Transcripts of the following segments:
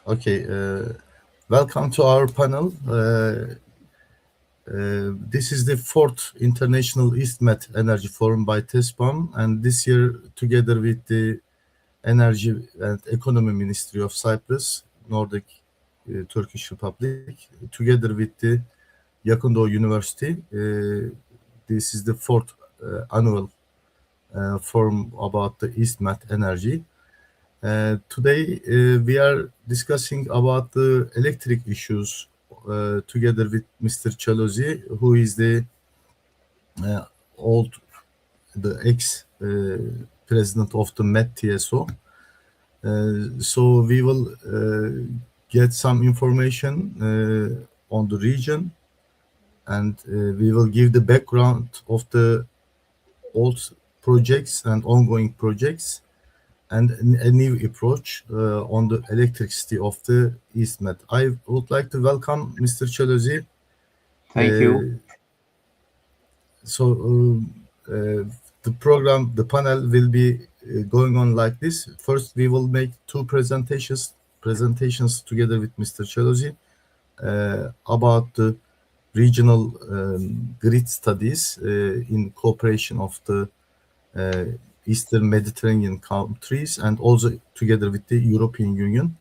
Okay, welcome to our panel. This is the fourth International Eastmed Energy Forum by TESPAM, and this year, together with the Energy and Economy Ministry of Cyprus, Nordic Turkish Republic, together with the Yakın Doğu University, this is the fourth annual forum about the Eastmed energy. Today we are discussing about the electric issues together with Mr. Celozzi, who is the ex-president of the MET TSO. So we will get some information on the region, and we will give the background of the old projects and ongoing projects, and a new approach on the electricity of the Eastmed. I would like to welcome Mr. Celozzi. Thank you. So the panel will be going on like this. First, we will make two presentations together with Mr. Celozzi about the regional grid studies in cooperation of the Eastern Mediterranean countries, and also together with the European Union.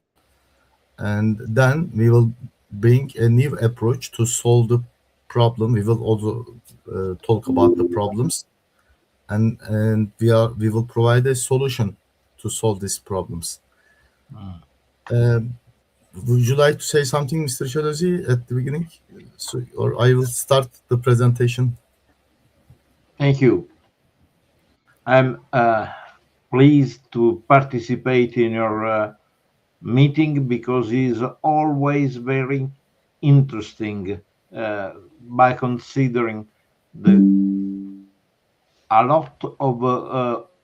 And then we will bring a new approach to solve the problem. We will also talk about the problems, and we will provide a solution to solve these problems. Would you like to say something, Mr. Celozzi, at the beginning? Or I will start the presentation. Thank you. I'm pleased to participate in your meeting because it's always very interesting by considering a lot of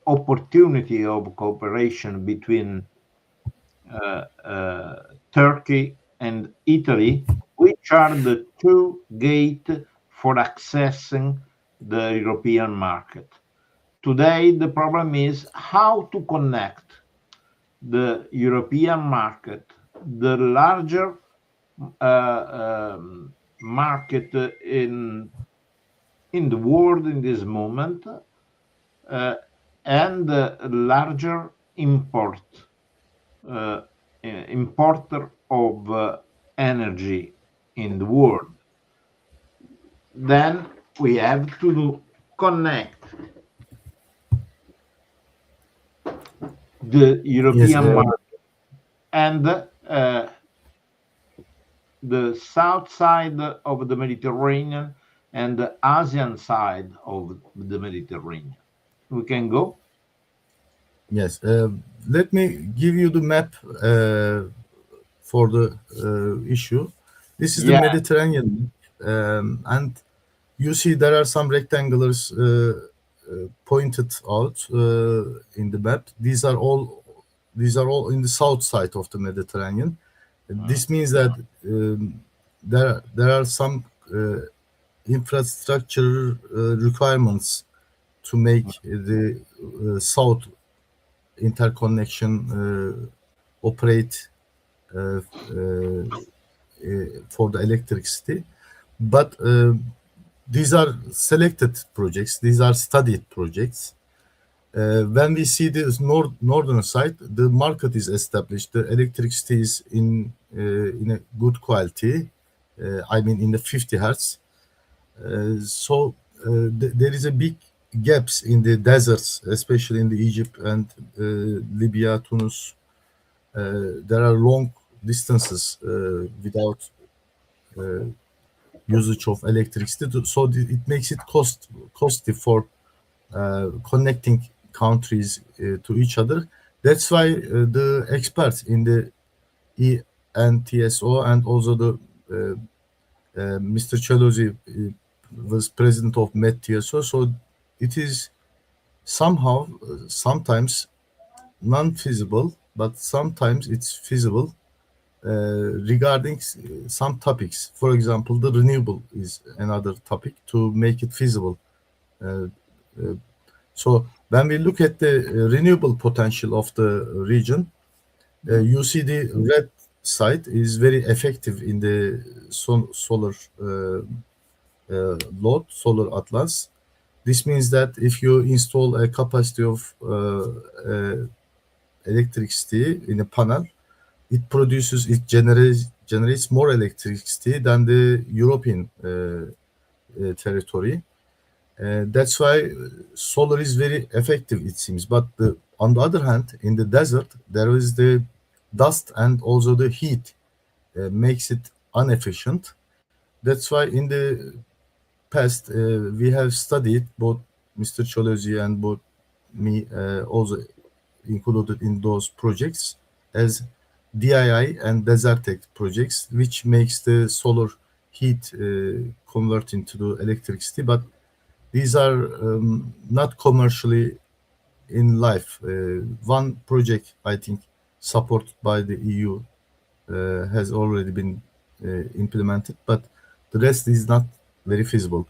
opportunity of cooperation between Turkey and Italy, which are the two gates for accessing the European market. Today, the problem is how to connect the European market, the larger market in the world in this moment, and the larger importer of energy in the world. Then we have to connect the European market and the south side of the Mediterranean and the Asian side of the Mediterranean. We can go? Yes. Let me give you the map for the issue. This is the Mediterranean, and you see there are some rectangles pointed out in the map. These are all in the south side of the Mediterranean. This means that there are some infrastructure requirements to make the south interconnection operate for the electricity. But these are selected projects. These are studied projects. When we see the northern side, the market is established. The electricity is in a good quality. I mean, in the 50 hertz. So there is a big gaps in the deserts, especially in the Egypt and Libya, Tunis. There are long distances without usage of electricity, so it makes it costly for connecting countries to each other. That's why the experts in the ENTSO and also the Mr. Celozzi was president of MET TSO, so it is sometimes non-feasible, but sometimes it's feasible regarding some topics. For example, the renewable is another topic to make it feasible. So when we look at the renewable potential of the region, you see the red site is very effective in the solar load, solar atlas. This means that if you install a capacity of electricity in a panel, it generates more electricity than the European territory. That's why solar is very effective, it seems. But on the other hand, in the desert, there is the dust and also the heat makes it inefficient. That's why in the past, we have studied, both Mr. Celozzi and both me also included in those projects as DII and Desertec projects, which makes the solar heat convert into the electricity. But these are not commercially in life. One project, I think, supported by the EU has already been implemented, but the rest is not very feasible.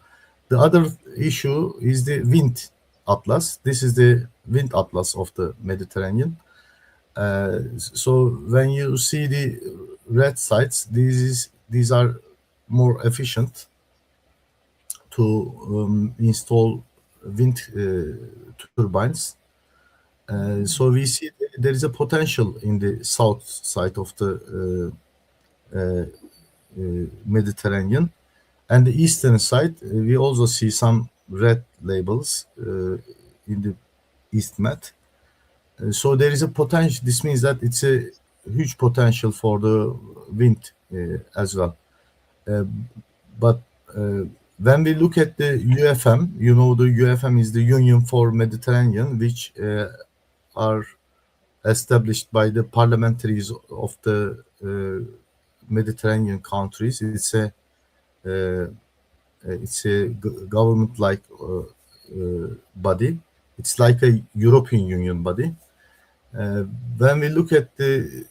The other issue is the wind atlas. This is the wind atlas of the Mediterranean. So when you see the red sites, these are more efficient to install wind turbines. So we see there is a potential in the south side of the Mediterranean, and the eastern side we also see some red labels in the Eastmed. So there is a potential. This means that it's a huge potential for the wind as well. But when we look at the UFM, you know, the UFM is the Union for Mediterranean, which are established by the parliamentaries of the Mediterranean countries. It's a government-like body. It's like a European Union body. When we look at the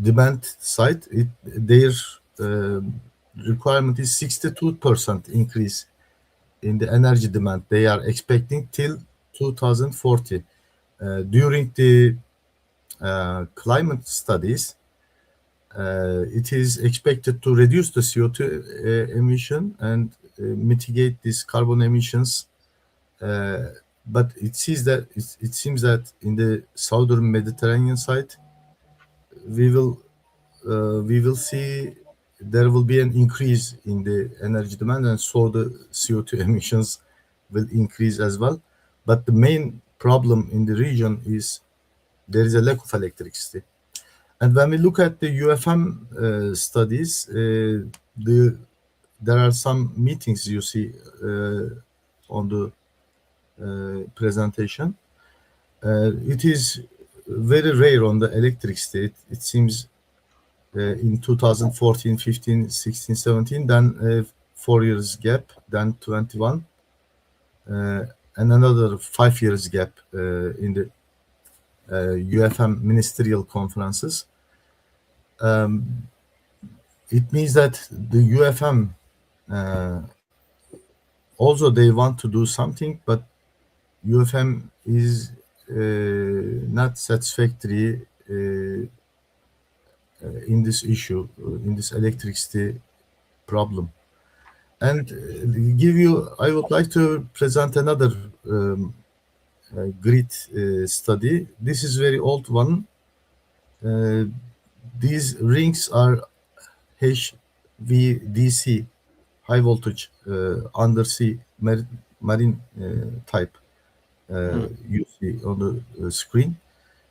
demand side, their requirement is 62% increase in the energy demand they are expecting till 2040. During the climate studies, it is expected to reduce the CO2 emission and mitigate these carbon emissions. But it seems that in the southern Mediterranean side, we will see there will be an increase in the energy demand, and so the CO2 emissions will increase as well. But the main problem in the region is there is a lack of electricity. And when we look at the UFM studies, there are some meetings you see on the presentation. It is very rare on the electricity. It seems in 2014, 15, 16, 17, then 4 years gap, then 21, and another 5 years gap in the UFM ministerial conferences. It means that the UFM also they want to do something, but UFM is not satisfactory in this issue, in this electricity problem. And I would like to present another grid study. This is very old one. These rings are HVDC, high voltage undersea marine type you see on the screen.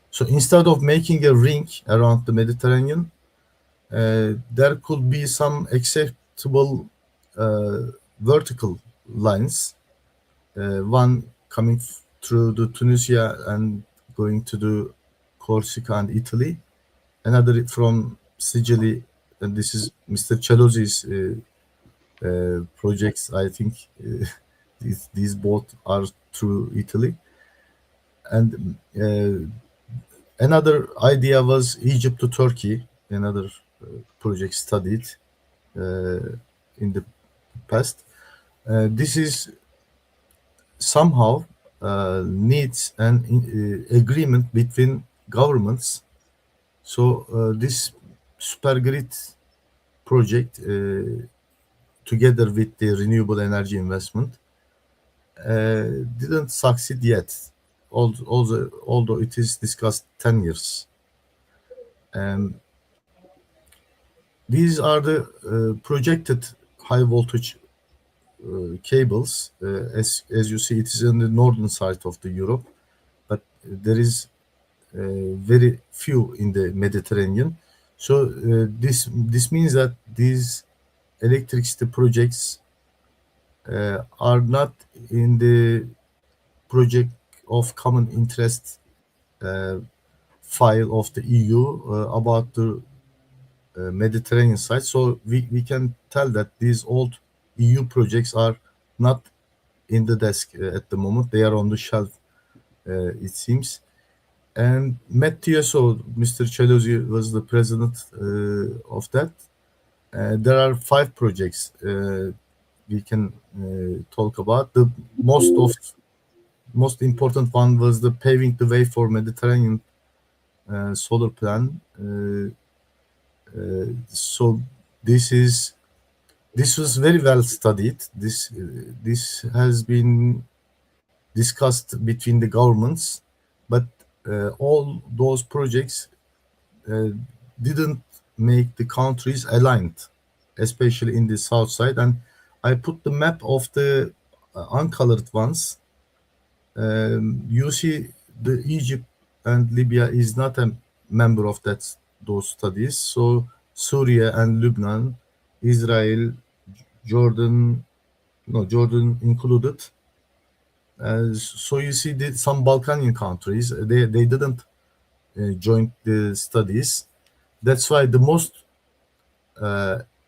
So instead of making a ring around the Mediterranean, there could be some acceptable vertical lines, one coming through the Tunisia and going to the Corsica and Italy, another from Sicily, and this is Mr. Celozzi's projects. I think these both are through Italy. And another idea was Egypt to Turkey, another project studied in the past. This is somehow needs an agreement between governments So this super grid project, together with the renewable energy investment, didn't succeed yet, although it is discussed 10 years. These are the projected high voltage cables. As you see, it is on the northern side of the Europe, but there is very few in the Mediterranean. So this means that these electricity projects are not in the project of common interest file of the EU about the Mediterranean side. So we can tell that these old EU projects are not in the desk at the moment. They are on the shelf, it seems. And so Mr. Celozzi was the president of that. There are 5 projects we can talk about. The most important one was the paving the way for Mediterranean solar plan. So this was very well studied. This has been discussed between the governments, but all those projects didn't make the countries aligned, especially in the south side. And I put the map of the uncolored ones. You see the Egypt and Libya is not a member of those studies. So Syria and Lebanon, Israel, Jordan included. So you see some Balkanian countries, they didn't join the studies. That's why the most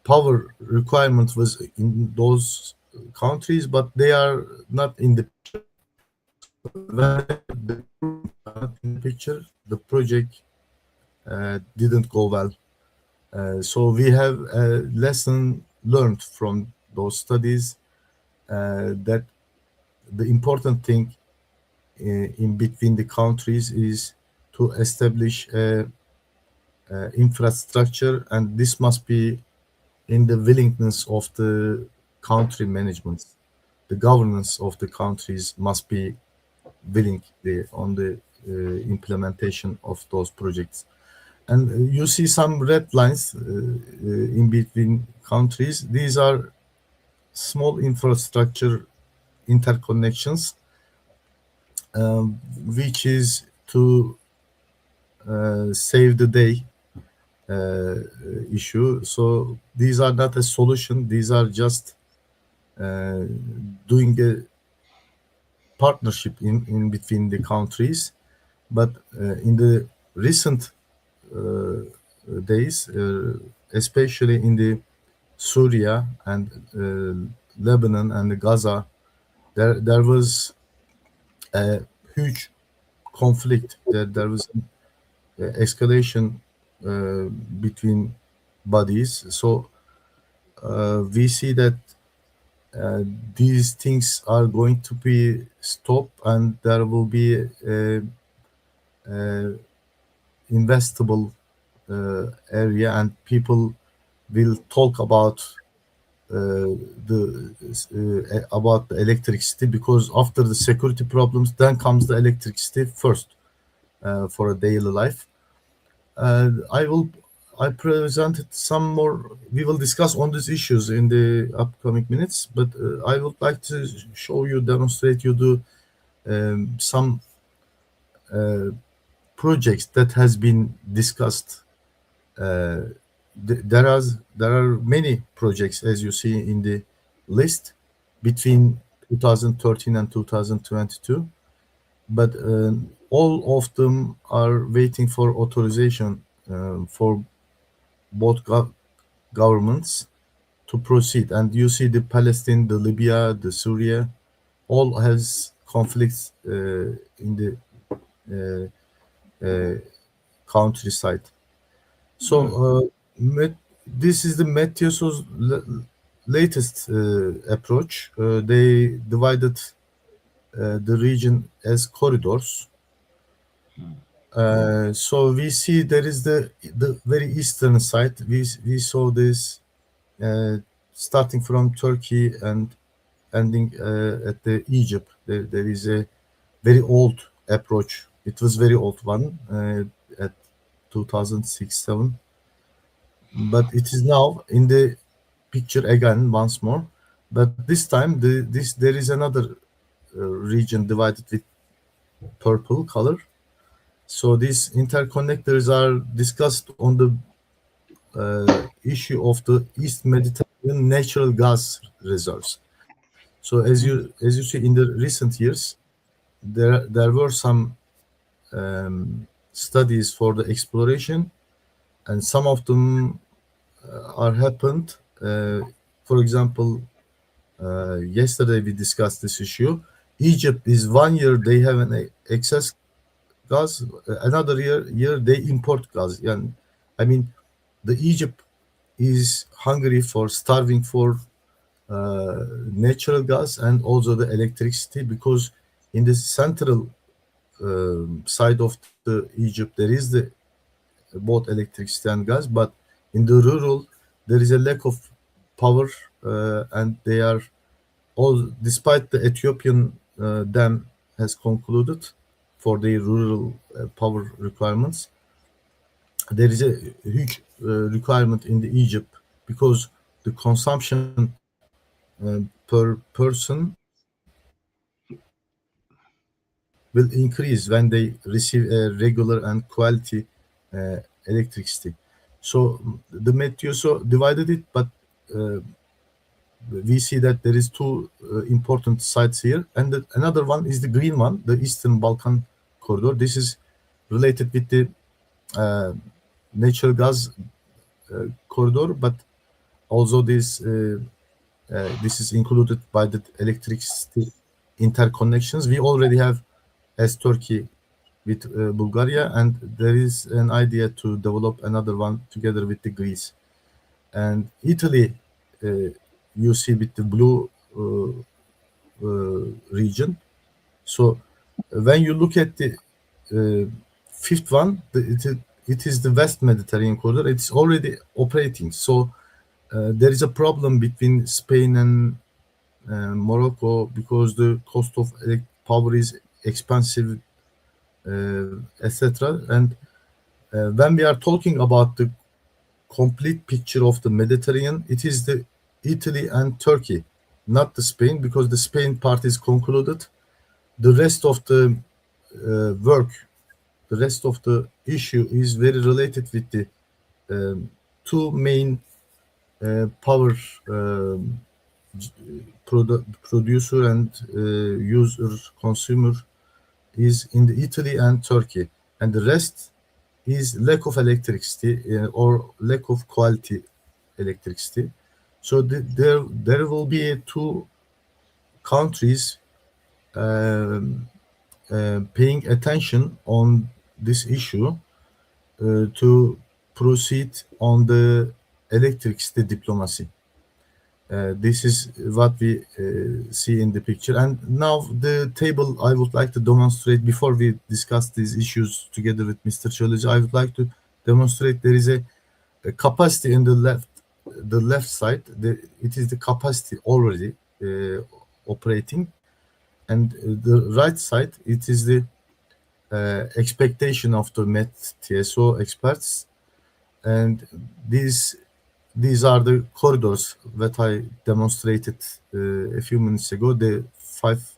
power requirement was in those countries, but they are not in the picture. The project didn't go well. So we have a lesson learned from those studies, that the important thing in between the countries is to establish infrastructure, and this must be in the willingness of the country management. The governance of the countries must be willing on the implementation of those projects. And you see some red lines in between countries. These are small infrastructure interconnections, which is to save the day issue. So these are not a solution. These are just doing a partnership in between the countries. But in the recent days, especially in the Syria and Lebanon and Gaza, there was a huge conflict. There was escalation between bodies. So we see that these things are going to be stopped, and there will be investable area, and people will talk about the electricity, because after the security problems, then comes the electricity first for a daily life. I presented some more. We will discuss on these issues in the upcoming minutes, but I would like to demonstrate you some projects that has been discussed. There are many projects, as you see in the list, between 2013 and 2022, but all of them are waiting for authorization for both governments to proceed. And you see the Palestine, the Libya, the Syria, all has conflicts in the countryside. So this is the Metioso's latest approach. They divided the region as corridors. So we see there is the very eastern side. We saw this starting from Turkey and ending at the Egypt. There is a very old approach. It was very old one at 2006-7, but it is now in the picture again once more. But this time there is another region divided with purple color. So these interconnectors are discussed on the issue of the East Mediterranean natural gas reserves. So as you see in the recent years, there were some studies for the exploration, and some of them are happened. For example, yesterday we discussed this issue. Egypt is 1 year they have an excess gas, another year they import gas. And I mean, the Egypt is hungry for, starving for natural gas and also the electricity, because in the central side of the Egypt there is the both electricity and gas, but in the rural there is a lack of power, and they are all, despite the Ethiopian dam has concluded for the rural power requirements, there is a huge requirement in the Egypt, because the consumption per person will increase when they receive a regular and quality electricity. So the Metioso divided it, but we see that there is two important sites here, and another one is the green one, the Eastern Balkan corridor. This is related with the natural gas corridor, but also this is included by the electricity interconnections. We already have as Turkey with Bulgaria, and there is an idea to develop another one together with the Greece. And Italy, you see with the blue region. So when you look at the fifth one, it is the West Mediterranean corridor. It's already operating. So there is a problem between Spain and Morocco, because the cost of power is expensive, etc. And when we are talking about the complete picture of the Mediterranean, it is the Italy and Turkey, not the Spain, because the Spain part is concluded. The rest of the work, the rest of the issue is very related with the two main power producer and user consumer is in the Italy and Turkey, and the rest is lack of electricity or lack of quality electricity. So there will be two countries paying attention on this issue to proceed on the electricity diplomacy. This is what we see in the picture. And now the table I would like to demonstrate before we discuss these issues together with Mr. Celozzi. I would like to demonstrate there is a capacity in the left side. It is the capacity already operating, and the right side, it is the expectation of the Met TSO experts. And these are the corridors that I demonstrated a few minutes ago. The 5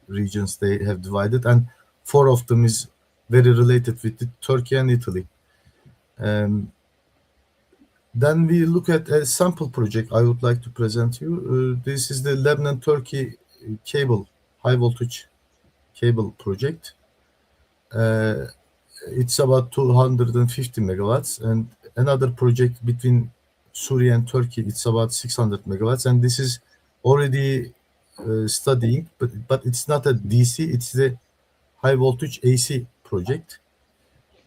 regions they have divided, and 4 of them is very related with the Turkey and Italy. Then we look at a sample project I would like to present you. This is the Lebanon-Turkey cable, high voltage cable project. It's about 250 megawatts, and another project between Syria and Turkey, it's about 600 megawatts, and this is already studying, but it's not a DC, it's the high voltage AC project.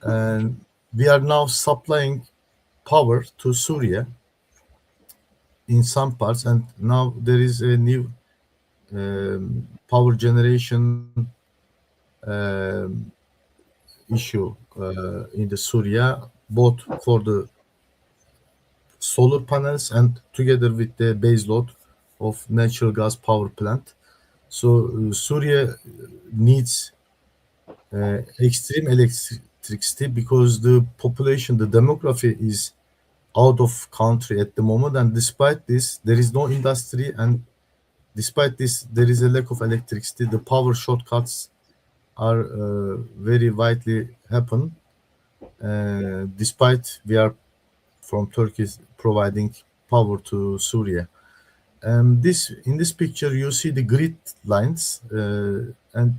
And we are now supplying power to Syria in some parts, and now there is a new power generation issue in the Syria, both for the solar panels and together with the base load of natural gas power plant. So Syria needs extreme electricity because the population, the demography is out of country at the moment, and despite this, there is no industry, and despite this, there is a lack of electricity. The power shortcuts are very widely happen, despite we are from Turkey providing power to Syria. And in this picture, you see the grid lines, and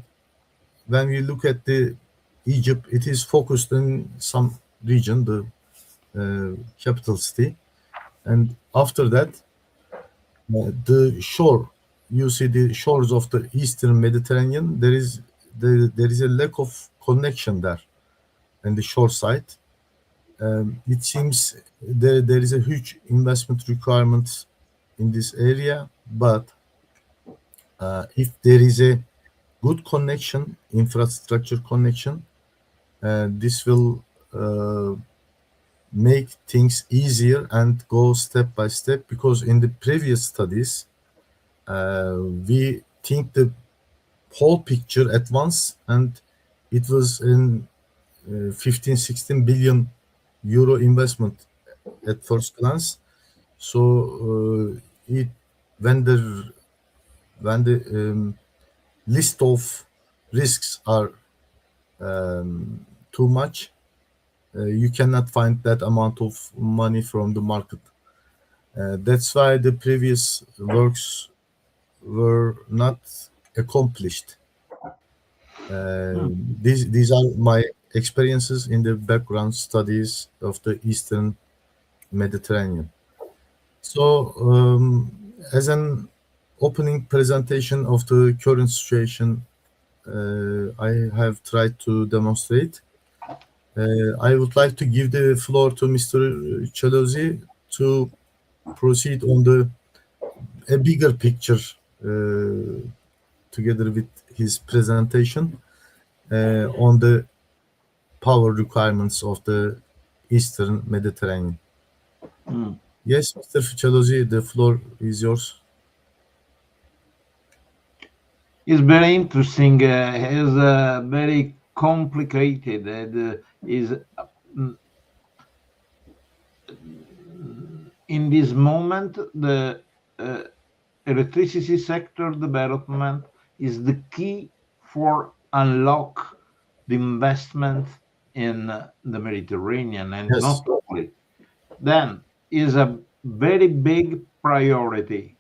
when we look at the Egypt, it is focused in some region, the capital city, and after that, the shore. You see the shores of the Eastern Mediterranean. There is a lack of connection there, and the shore side. It seems there is a huge investment requirement in this area, but if there is a good connection, infrastructure connection, this will make things easier and go step by step, because in the previous studies, we think the whole picture at once, and it was in 15-16 billion euro investment at first glance. So when the list of risks are too much, you cannot find that amount of money from the market. That's why the previous works were not accomplished. These are my experiences in the background studies of the Eastern Mediterranean. So, as an opening presentation of the current situation, I have tried to demonstrate. I would like to give the floor to Mr. Celozzi to proceed on a bigger picture together with his presentation on the power requirements of the Eastern Mediterranean. Yes, Mr. Celozzi, the floor is yours. It's very interesting. It's very complicated. Is in this moment the electricity sector development is the key for unlock the investment in the Mediterranean, and Yes. not only. Then is a very big priority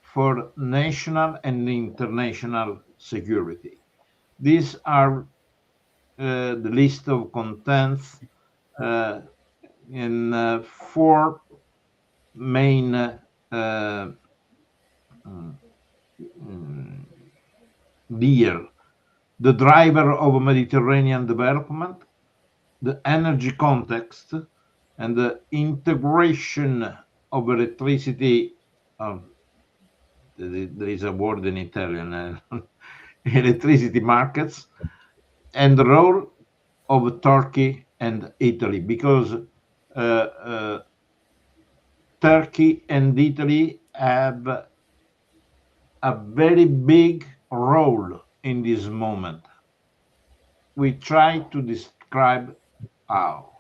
for national and international security. These are the list of contents in four main deer: the driver of Mediterranean development, the energy context, and the integration of electricity. There is a word in Italian, electricity markets, and the role of Turkey and Italy, because Turkey and Italy have a very big role in this moment. We try to describe how.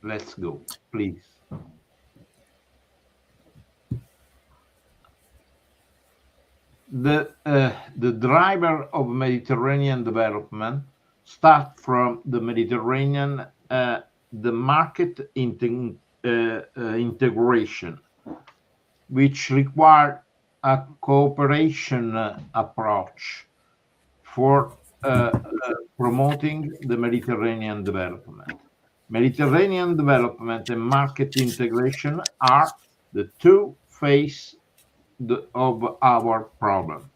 Let's go, please. The driver of Mediterranean development start from the Mediterranean, the market integration, which require a cooperation approach for promoting the Mediterranean development. Mediterranean development and market integration are the two faces of our problem.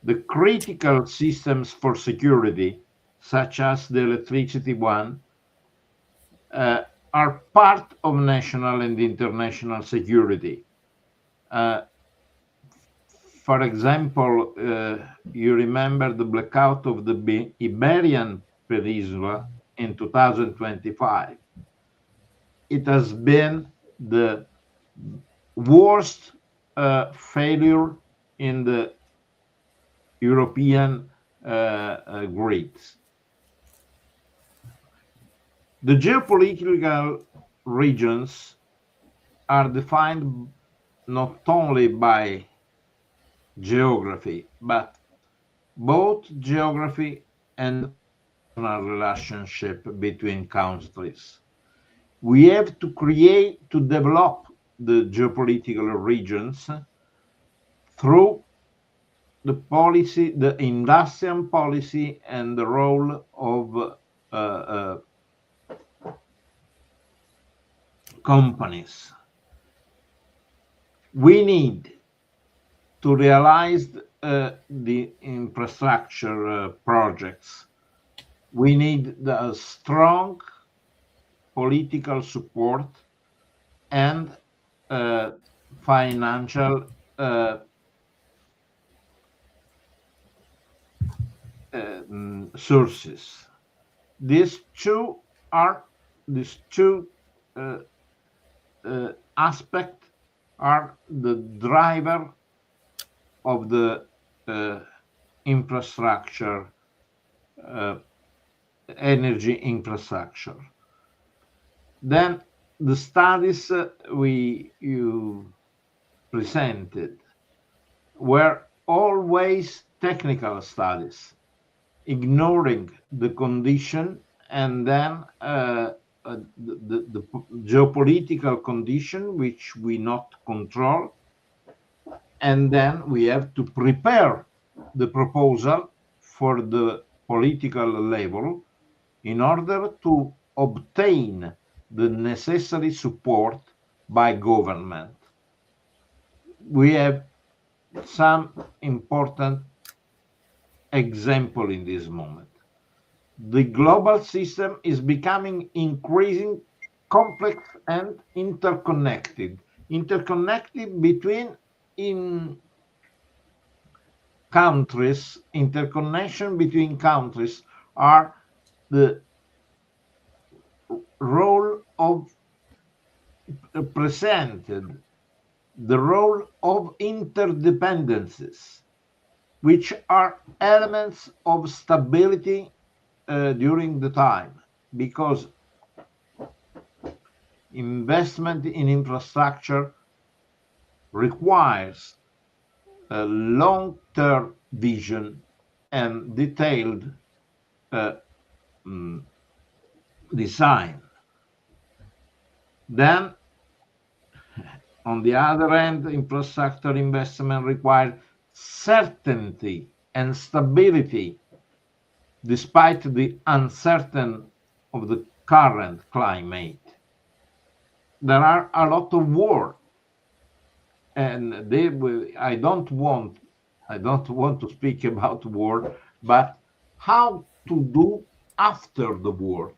The critical systems for security, such as the electricity one, are part of national and international security. For example, you remember the blackout of the Iberian Peninsula in 2025. It has been the worst failure in the European grids. The geopolitical regions are defined not only by geography, but both geography and relationship between countries. We have to develop the geopolitical regions through the policy, the industrial policy, and the role of companies. We need to realize the infrastructure projects. We need the strong political support and financial sources. These two aspects are the driver of the infrastructure, energy infrastructure. Then the studies you presented were always technical studies, ignoring the condition and then the geopolitical condition which we not control, and then we have to prepare the proposal for the political level in order to obtain the necessary support by government. We have some important example in this moment. The global system is becoming increasingly complex and interconnected between countries. Interconnection between countries are the role of presented, the role of interdependencies, which are elements of stability during the time, because investment in infrastructure requires a long-term vision and detailed design. Then, on the other hand, infrastructure investment requires certainty and stability, despite the uncertainty of the current climate. There are a lot of war, and I don't want to speak about war, but how to do after the war.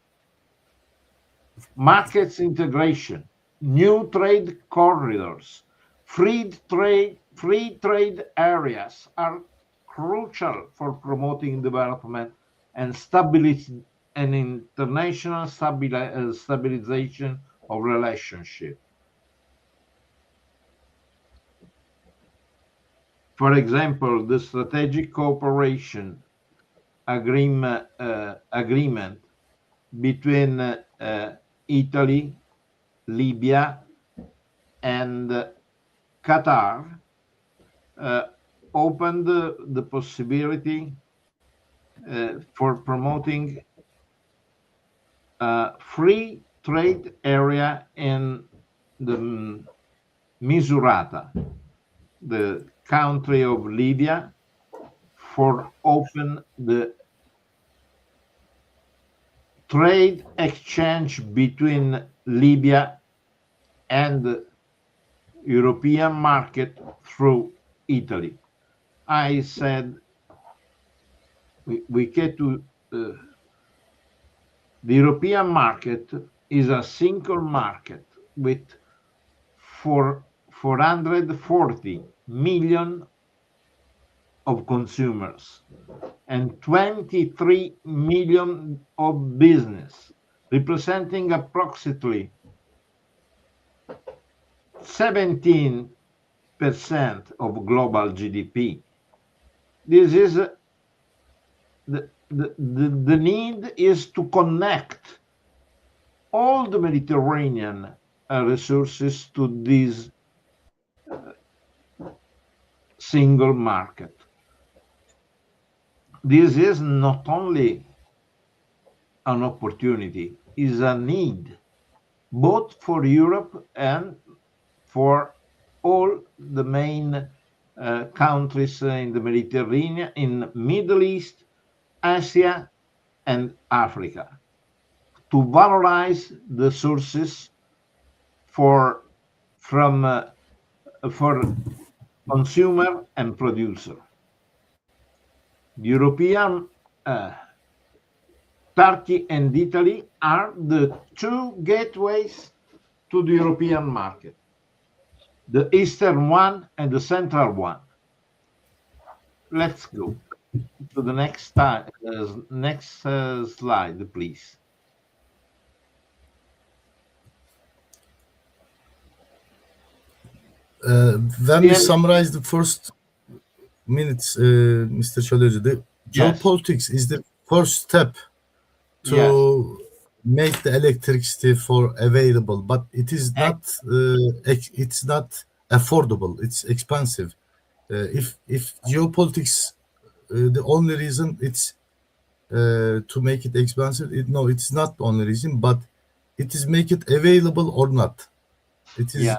Markets integration, new trade corridors, free trade areas are crucial for promoting development and stability and international stabilization of relationship. For example, the strategic cooperation agreement between Italy, Libya, and Qatar opened the possibility for promoting a free trade area in the Misurata, the country of Libya, for open the trade exchange between Libya and the European market through Italy. I said we get to the European market is a single market with 440 million of consumers and 23 million of business, representing approximately 17% of global GDP. This is the need is to connect all the Mediterranean resources to this single market. This is not only an opportunity, is a need, both for Europe and for all the main countries in the Mediterranean, in Middle East, Asia, and Africa, to valorize the sources for consumer and producer. European, Turkey and Italy are the two gateways to the European market, the eastern one and the central one. Let's go to the next slide, please. When we summarize the first minutes, Mr. Celozzi, the geopolitics is the first step to make the electricity for available, but it is not it's not affordable, it's expensive. If geopolitics the only reason it's to make it expensive, no, it's not the only reason, but it is make it available or not. It is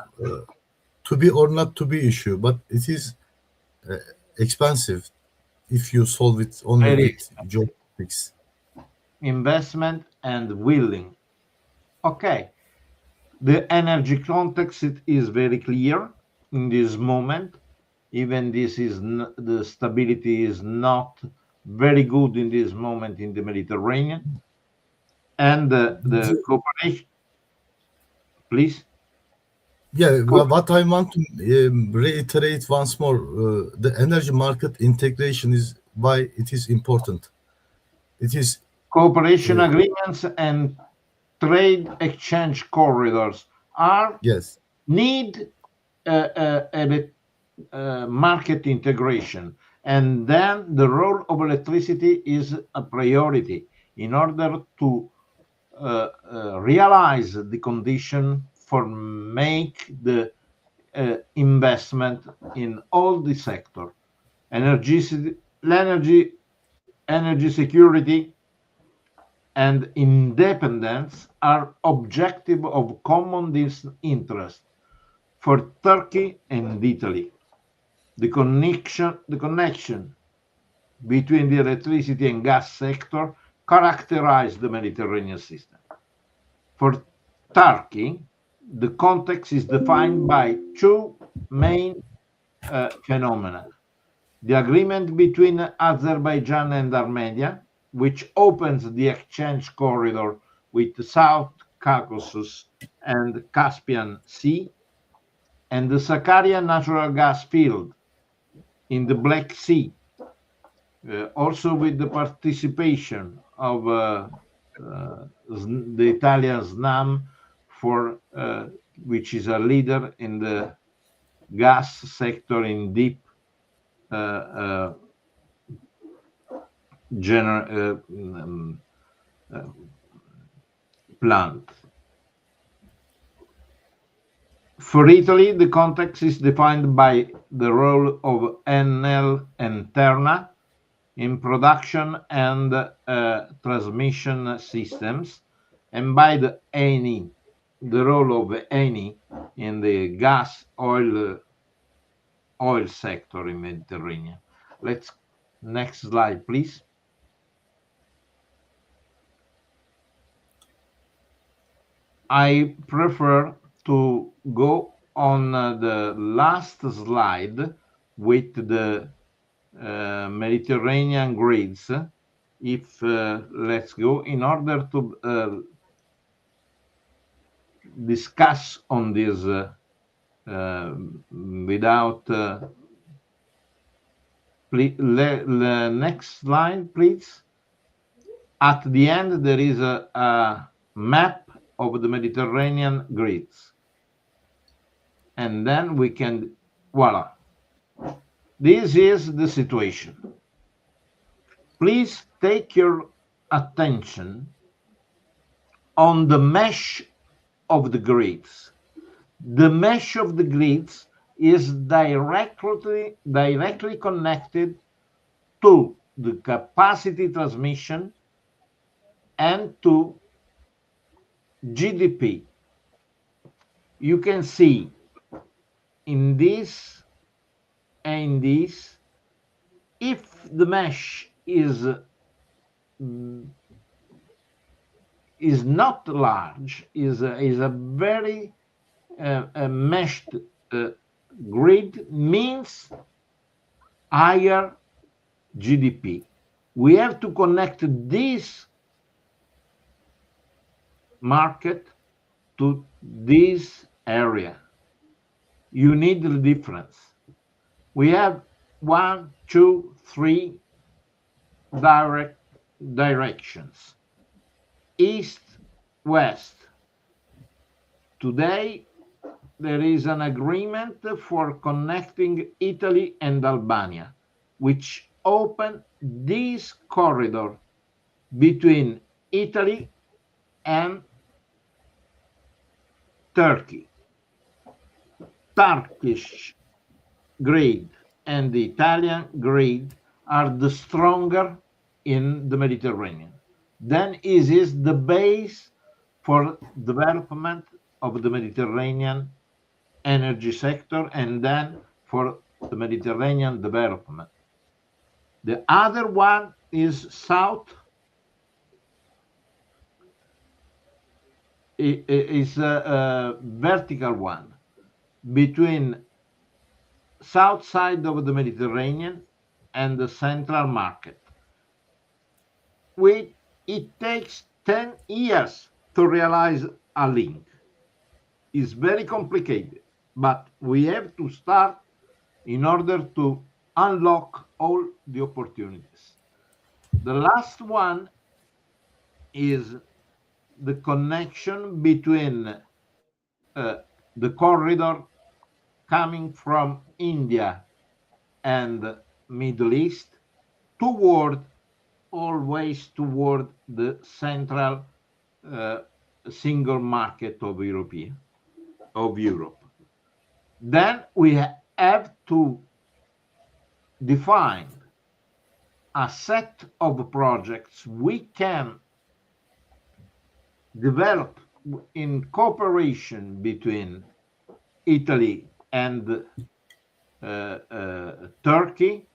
to be or not to be issue, but it is expensive if you solve it only with geopolitics. Investment and willing. Okay, the energy context is very clear in this moment. Even this is the stability is not very good in this moment in the Mediterranean, and the cooperation. Please. Yeah, what I want to reiterate once more, the energy market integration is why it is important. It is cooperation agreements and trade exchange corridors are need market integration, and then the role of electricity is a priority in order to realize the condition for make the investment in all the sector. Energy security and independence are objective of common interest for Turkey and Italy. The connection between the electricity and gas sector characterize the Mediterranean system. For Turkey, the context is defined by two main phenomena. The agreement between Azerbaijan and Armenia, which opens the exchange corridor with the South Caucasus and Caspian Sea, and the Sakarya natural gas field in the Black Sea, also with the participation of the Italian SNAM, which is a leader in the gas sector in deep plant. For Italy, the context is defined by the role of Enel and Terna in production and transmission systems, and by the Eni, the role of Eni in the gas oil sector in Mediterranean. Next slide, please. I prefer to go on the last slide with the Mediterranean grids. If let's go in order to discuss on this without Next slide, please. At the end, there is a map of the Mediterranean grids. And then we can, voila. This is the situation. Please take your attention on the mesh of the grids. The mesh of the grids is directly connected to the capacity transmission and to GDP. You can see in this and this, if the mesh is not large, is a very meshed grid, means higher GDP. We have to connect this market to this area. You need the difference. We have 1, 2, 3 directions. East, west. Today, there is an agreement for connecting Italy and Albania, which open this corridor between Italy and Turkey. Turkish grid and the Italian grid are the stronger in the Mediterranean. Then it is the base for development of the Mediterranean energy sector and then for the Mediterranean development. The other one is south. It is a vertical one between south side of the Mediterranean and the central market. It takes 10 years to realize a link. It's very complicated, but we have to start in order to unlock all the opportunities. The last one is the connection between the corridor coming from India and Middle East always toward the central single market of Europe. Then we have to define a set of projects we can develop in cooperation between Italy and Turkey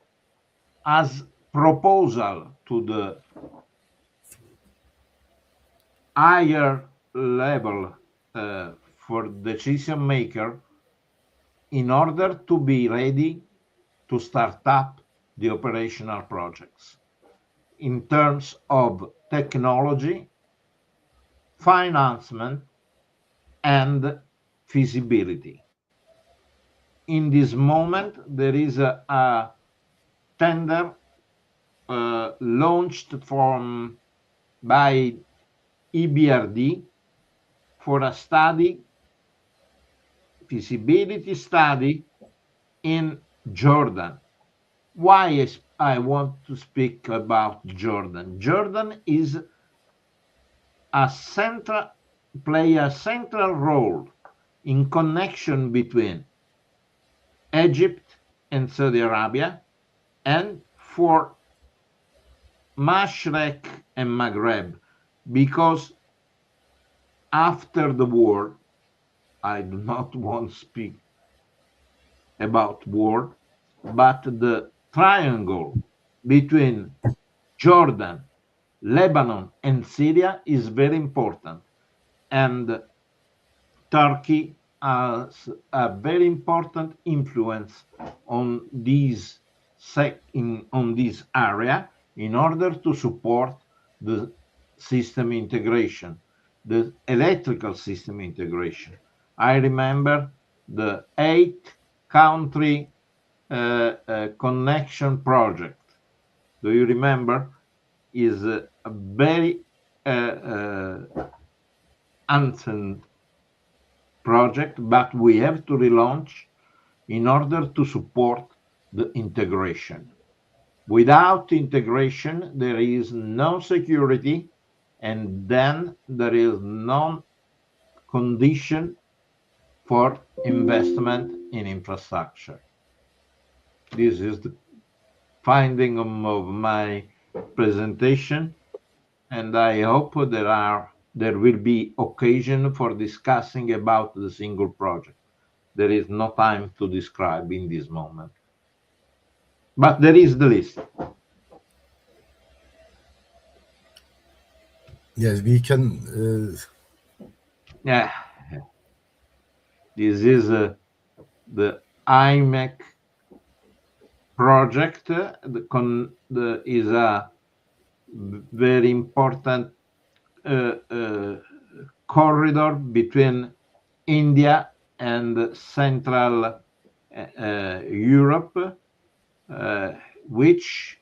as proposal to the higher level for decision maker in order to be ready to start up the operational projects in terms of technology, financement, and feasibility. In this moment, there is a tender launched by EBRD for a feasibility study in Jordan. Why I want to speak about Jordan? Jordan is play a central role in connection between Egypt and Saudi Arabia, and for Mashrek and Maghreb, because after the war, I do not want to speak about war, but the triangle between Jordan, Lebanon, and Syria is very important. And Turkey has a very important influence on this area in order to support the system integration, the electrical system integration. I remember the 8-country connection project. Do you remember? Is a very ancient project, but we have to relaunch in order to support the integration. Without integration, there is no security, and then there is no condition for investment in infrastructure. This is the finding of my presentation, and I hope there will be occasion for discussing about the single project. There is no time to describe in this moment, but there is the list. Yes, we can. Yeah, this is the IMEC project. Is a very important corridor between India and Central Europe, which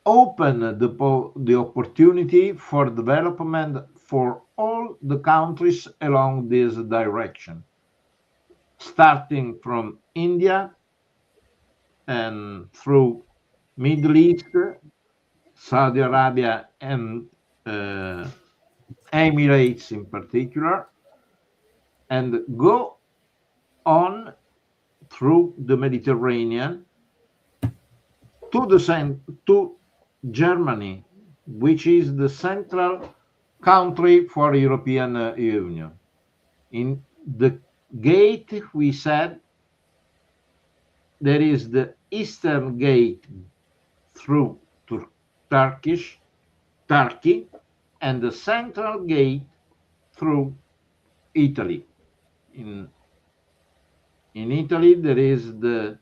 open the opportunity for development for all the countries along this direction, starting from India and through Middle East, Saudi Arabia, and Emirates in particular, and go on through the Mediterranean to Germany, which is the central country for European Union. In the gate, we said, there is the eastern gate through Turkey, and the central gate through Italy. In Italy, there is the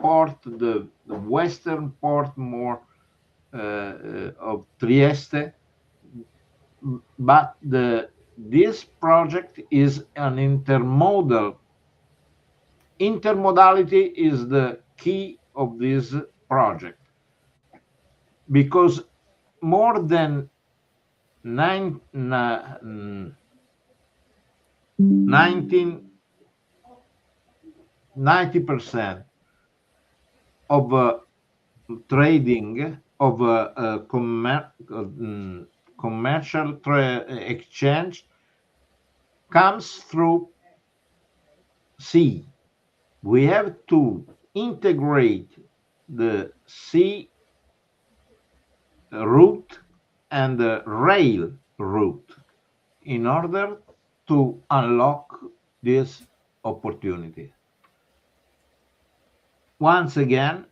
port, the western port more of Trieste, but this project is an intermodal. Intermodality is the key of this project, because more than 90% of trading, of commercial exchange comes through sea. We have to integrate the sea route and the rail route in order to unlock this opportunity. Once again,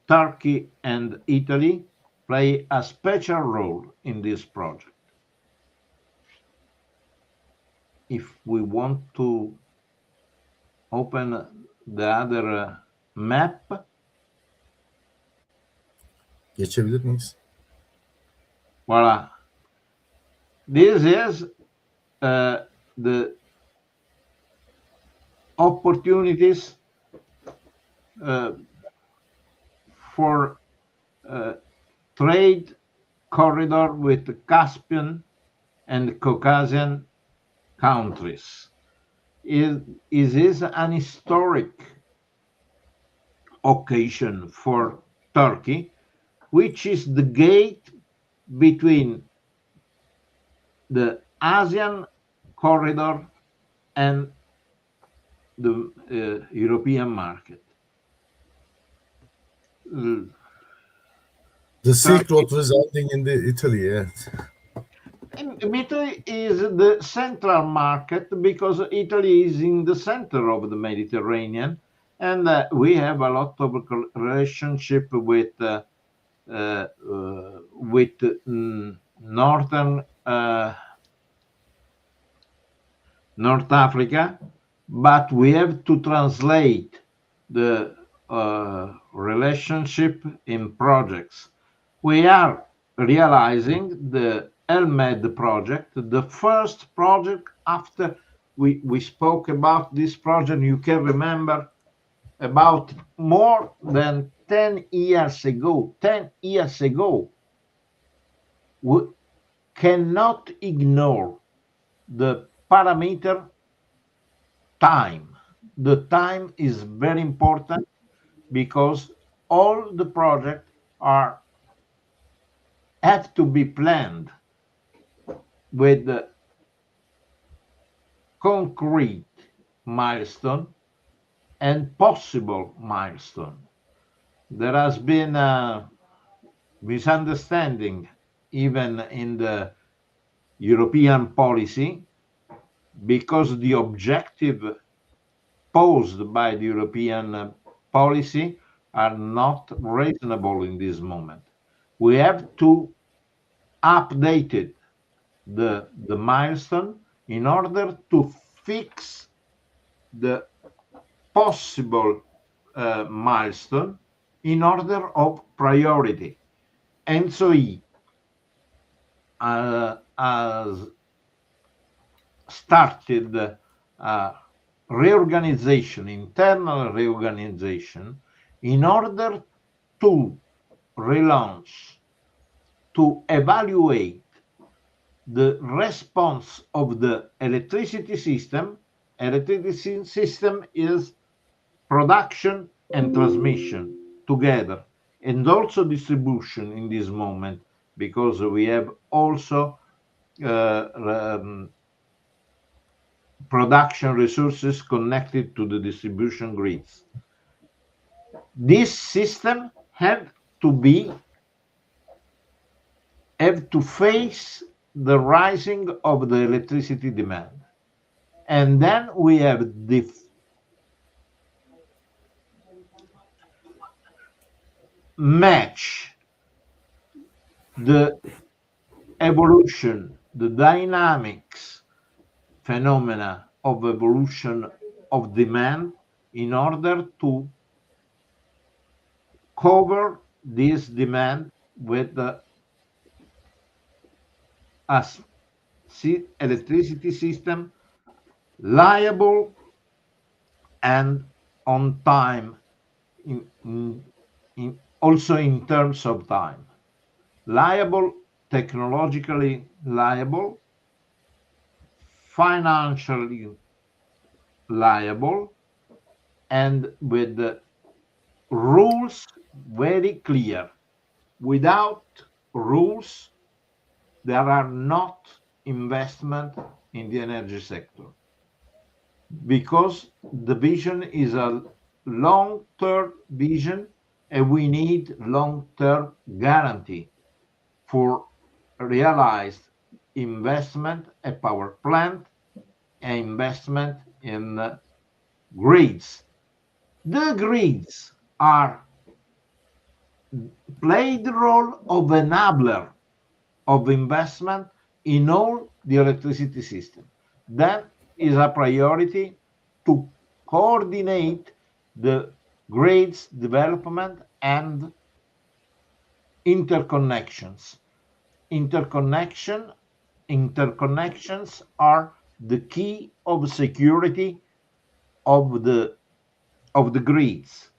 Turkey and Italy play a special role in this project. If we want to open the other map. Geçebilir miyiz? Voila. This is the opportunities for trade corridor with the Caspian and Caucasian countries. It is an historic occasion for Turkey, which is the gate between the Asian corridor and the European market. The Silk Road residing in Italy, yes. Italy is the central market because Italy is in the center of the Mediterranean, and we have a lot of relationship with northern North Africa, but we have to translate the relationship in projects. We are realizing the Eastmed project, the first project after we spoke about this project, you can remember, about more than 10 years ago. 10 years ago, we cannot ignore the parameter time. The time is very important because all the projects have to be planned with the concrete milestone and possible milestone. There has been a misunderstanding even in the European policy, because the objective posed by the European policy are not reasonable in this moment. We have to update the milestone in order to fix the possible milestone in order of priority. ENTSO-E has started reorganization, internal reorganization, in order to relaunch, to evaluate the response of the electricity system. Electricity system is production and transmission together, and also distribution in this moment, because we have also production resources connected to the distribution grids. This system have to face the rising of the electricity demand. And then we have the match the evolution, the dynamics phenomena of evolution of demand in order to cover this demand with the electricity system liable and on time, also in terms of time. Liable, technologically liable, financially liable, and with the rules very clear. Without rules, there are not investment in the energy sector, because the vision is a long-term vision, and we need long-term guarantee for realized investment at power plant and investment in grids. The grids play the role of enabler of investment in all the electricity system. That is a priority to coordinate the grids development and interconnections. Interconnections are the key of security of the grids,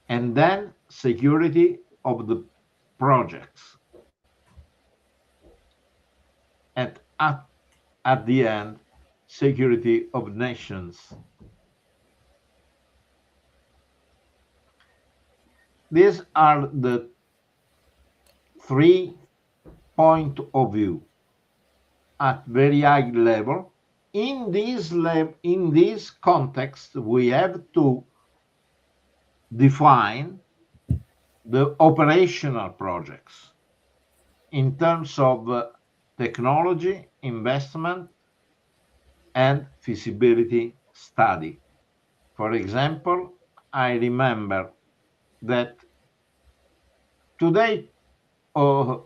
and then security of the projects. And at the end, security of nations. These are the 3 points of view at very high level. In this context, we have to define the operational projects in terms of technology, investment, and feasibility study. For example, I remember that today a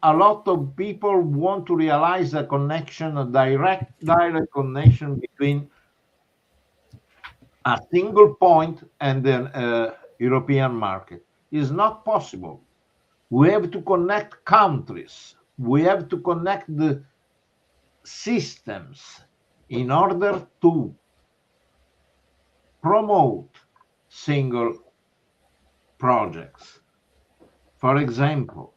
lot of people want to realize a connection, a direct connection between a single point and the European market. It's not possible. We have to connect countries. We have to connect the systems in order to promote single projects. For example,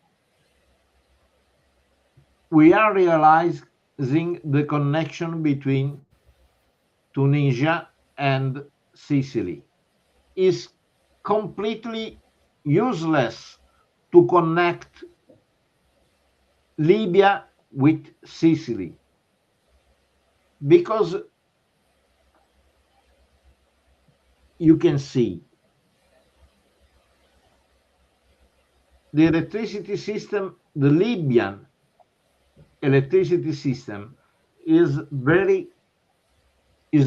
we are realizing the connection between Tunisia and Sicily is completely useless to connect Libya with Sicily, because you can see the electricity system, the Libyan electricity system is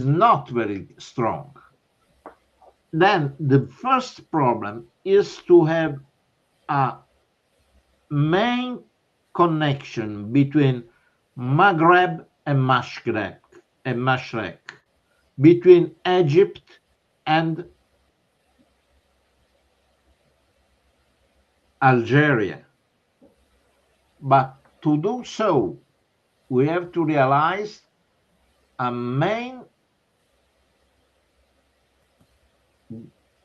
not very strong. Then the first problem is to have a main connection between Maghreb and Mashrek, between Egypt and Algeria. But to do so, we have to realize a main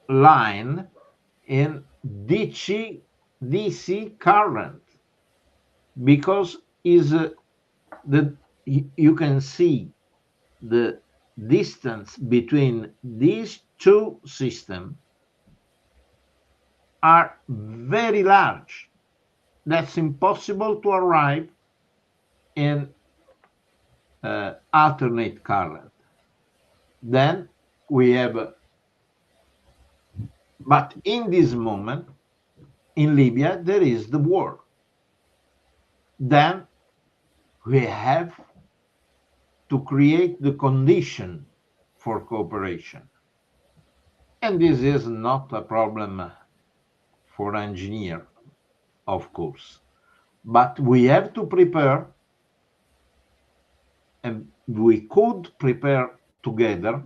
line in DC current, because you can see the distance between these two systems are very large. That's impossible to arrive in alternate current. Then we have, but in this moment, in Libya, there is the war. Then we have to create the condition for cooperation. And this is not a problem for engineer, of course, but we have to prepare, and we could prepare together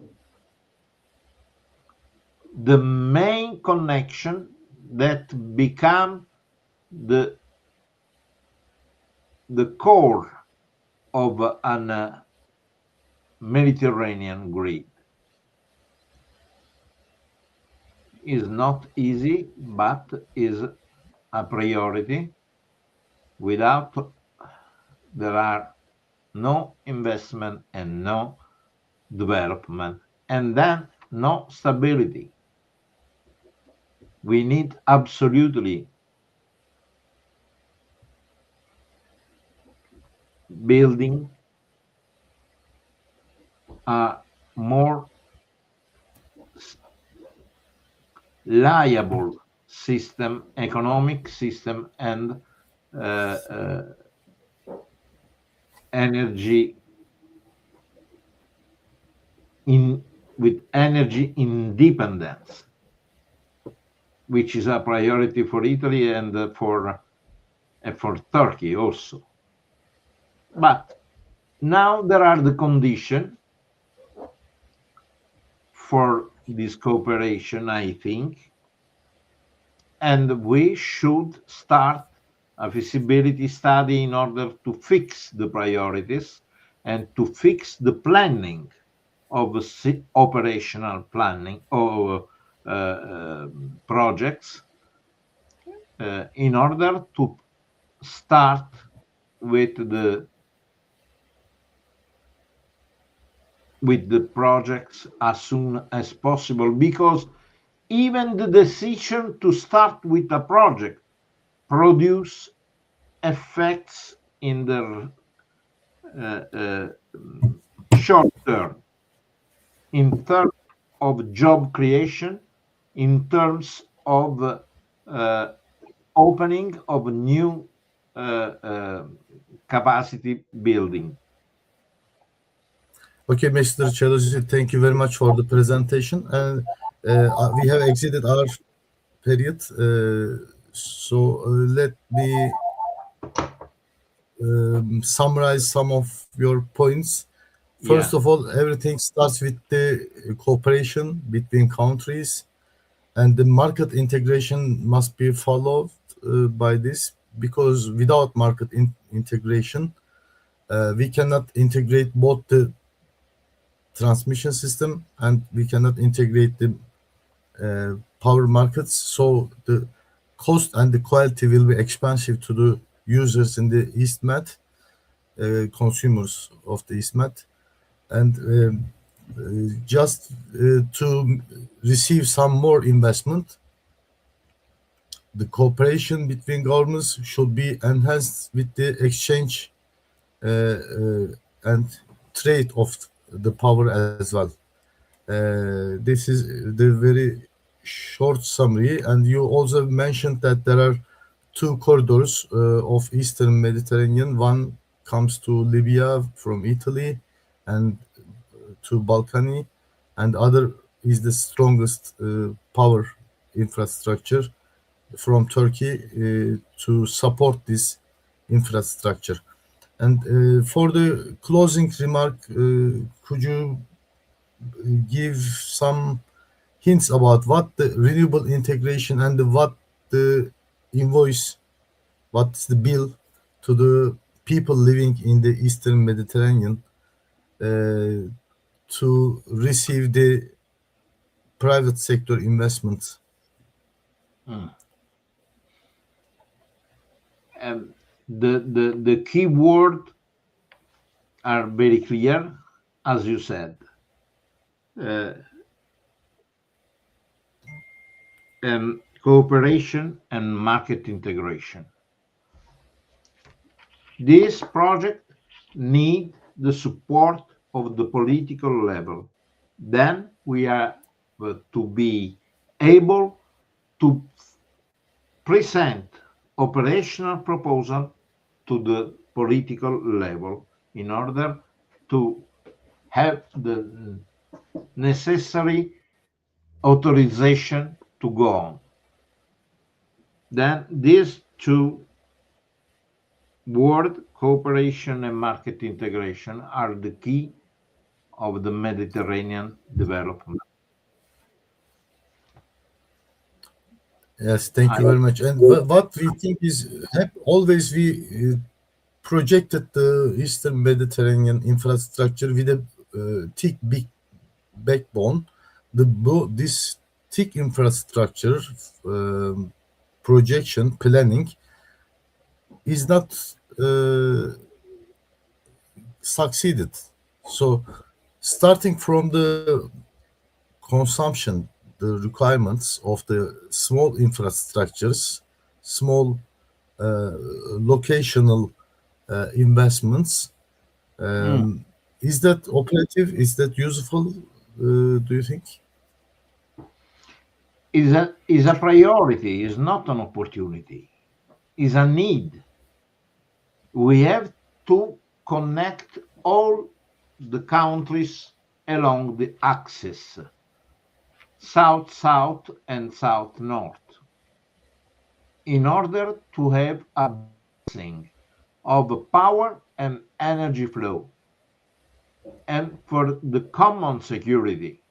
the main connection that become the core of an Mediterranean grid. Is not easy, but is a priority. Without, there are no investment and no development, and then no stability. We need absolutely building a more liable system, economic system, and energy with energy independence, which is a priority for Italy and for Turkey also. But now there are the conditions for this cooperation, I think, and we should start a feasibility study in order to fix the priorities and to fix the planning of operational planning of projects in order to start with the projects as soon as possible, because even the decision to start with a project produce effects in the short term, in terms of job creation, in terms of opening of new capacity building. Okay, Mr. Celozzi, thank you very much for the presentation. And we have exited our period. So let me summarize some of your points. First of all, everything starts with the cooperation between countries, and the market integration must be followed by this, because without market integration, we cannot integrate both the transmission system, and we cannot integrate the power markets, so the cost and the quality will be expensive to the users in the Eastmed, consumers of the Eastmed, and just to receive some more investment, the cooperation between governments should be enhanced with the exchange and trade of the power as well. This is the very short summary, and you also mentioned that there are two corridors of Eastern Mediterranean. One comes to Libya from Italy and to Balkany, and other is the strongest power infrastructure from Turkey to support this infrastructure. And for the closing remark, could you give some hints about what the renewable integration and what the invoice, what's the bill to the people living in the Eastern Mediterranean to receive the private sector investments? The key word are very clear, as you said. Cooperation and market integration. This project needs the support of the political level. Then we are to be able to present operational proposal to the political level in order to have the necessary authorization to go on. Then these two words, cooperation and market integration, are the key of the Mediterranean development. Yes, thank you very much. And what we think is, always we projected the Eastern Mediterranean infrastructure with a thick, big backbone. This thick infrastructure projection planning is not succeeded. So starting from the consumption, the requirements of the small infrastructures, small locational investments, is that operative? Is that useful? Do you think? Is a priority, is not an opportunity, is a need. We have to connect all the countries along the axis, south-south and south-north, in order to have a balancing of power and energy flow, and for the common security.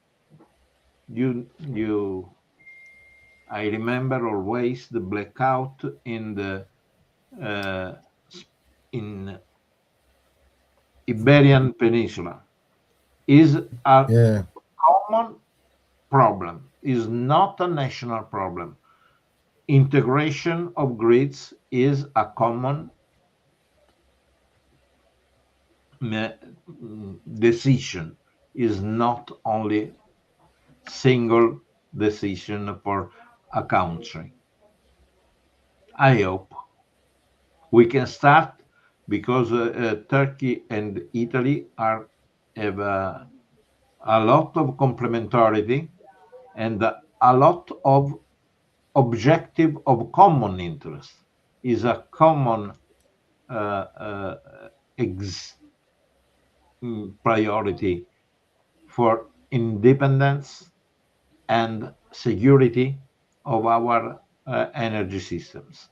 I remember always the blackout in the in Iberian Peninsula is a common problem, is not a national problem. Integration of grids is a common decision, is not only single decision for a country. I hope we can start, because Turkey and Italy have a lot of complementarity and a lot of objective of common interest. Is a common priority for independence and security of our energy systems.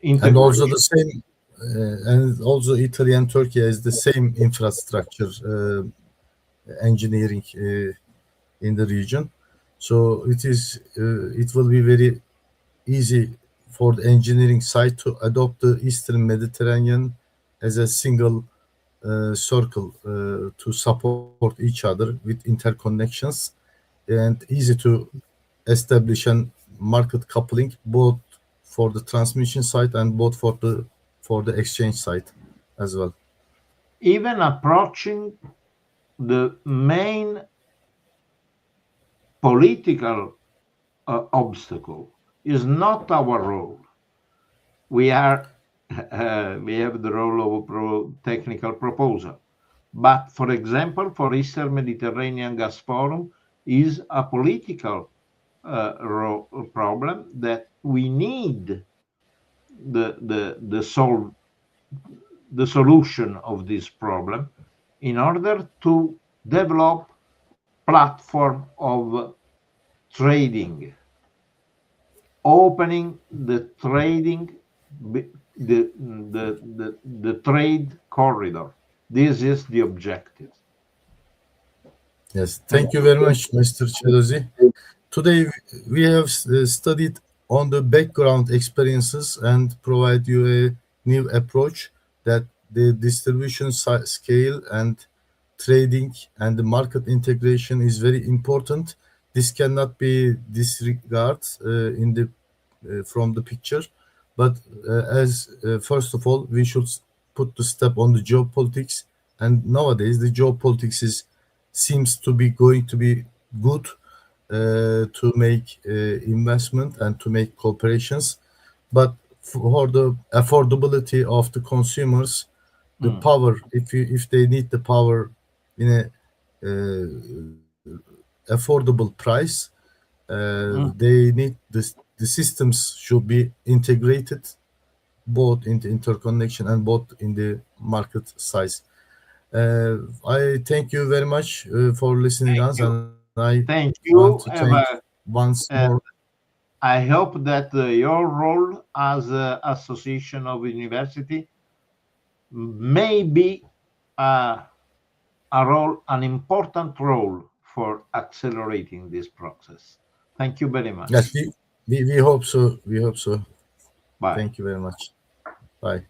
And also the same, and also Italy and Turkey has the same infrastructure engineering in the region. So it will be very easy for the engineering side to adopt the Eastern Mediterranean as a single circle to support each other with interconnections, and easy to establish a market coupling both for the transmission side and both for the exchange side as well. Even approaching the main political obstacle is not our role. We have the role of a technical proposal. But for example, for Eastern Mediterranean Gas Forum is a political problem that we need the solution of this problem in order to develop platform of trading, opening the trading, the trade corridor. This is the objective. Yes, thank you very much, Mr. Celozzi. Today we have studied on the background experiences and provide you a new approach that the distribution scale and trading and the market integration is very important. This cannot be disregarded from the picture, but first of all, we should put the step on the geopolitics. And nowadays, the geopolitics seems to be going to be good to make investment and to make cooperations, but for the affordability of the consumers, the power, if they need the power in a affordable price, they need the systems should be integrated both in the interconnection and both in the market size. I thank you very much for listening us, and I want to thank once more. I hope that your role as an association of university may be an important role for accelerating this process. Thank you very much. Yes, we hope so. We hope so. Bye. Thank you very much. Bye.